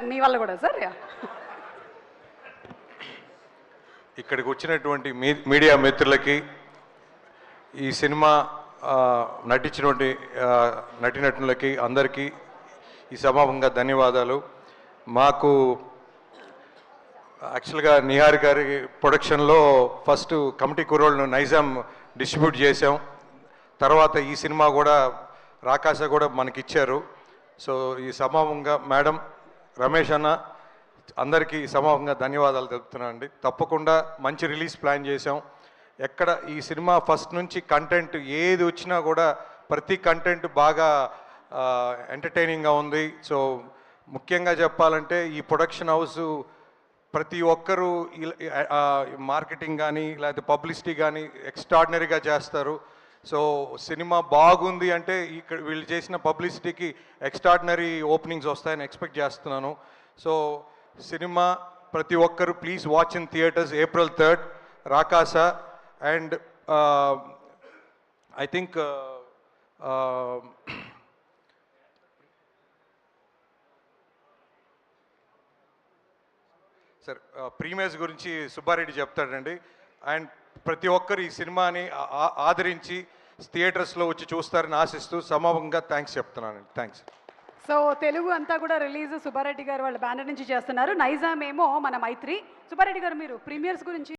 మీ వల్ల కూడా సార్. ఇక్కడికి వచ్చినటువంటి మీడియా మిత్రులకి, ఈ సినిమా నటించినటువంటి నటీనటులకి అందరికీ ఈ సమాపంగా ధన్యవాదాలు. మాకు యాక్చువల్గా నిహార్ గారి ప్రొడక్షన్లో ఫస్ట్ కమిటీ కుర్రోళ్ళను నైజాం డిస్ట్రిబ్యూట్ చేసాం. తర్వాత ఈ సినిమా కూడా రాకాస కూడా మనకిచ్చారు. సో ఈ సమాపంగా మేడం, రమేష్ అన్న అందరికీ సమాపంగా ధన్యవాదాలు తెలుపుతున్నాను అండి. తప్పకుండా మంచి రిలీజ్ ప్లాన్ చేసాం. ఎక్కడ ఈ సినిమా ఫస్ట్ నుంచి కంటెంట్ ఏది వచ్చినా కూడా ప్రతి కంటెంట్ బాగా ఎంటర్టైనింగ్గా ఉంది. సో ముఖ్యంగా చెప్పాలంటే ఈ ప్రొడక్షన్ హౌస్ ప్రతి ఒక్కరూ మార్కెటింగ్ కానీ లేకపోతే పబ్లిసిటీ కానీ ఎక్స్ట్రాడినరీగా చేస్తారు. సో సినిమా బాగుంది అంటే ఇక్కడ వీళ్ళు చేసిన పబ్లిసిటీకి ఎక్స్ట్రాడినరీ ఓపెనింగ్స్ వస్తాయని ఎక్స్పెక్ట్ చేస్తున్నాను. సో సినిమా ప్రతి ఒక్కరు please watch in theatres April 3rd రాకాస. And I think sir premieres గురించి సుబ్బారెడ్డి చెప్తాడండి. అండ్ ప్రతి ఒక్కరు ఈ సినిమాని ఆదరించి థియేటర్స్లో వచ్చి చూస్తారని ఆశిస్తూ సమాపంగా థ్యాంక్స్ చెప్తున్నానండి. థ్యాంక్స్. సో తెలుగు అంతా కూడా రిలీజ్ సుబ్బారెడ్డి గారు వాళ్ళ బ్యానర్ నుంచి చేస్తున్నారు. నైజాం ఏమో మన మైత్రి. సుబ్బారెడ్డి గారు మీరు ప్రీమియర్స్ గురించి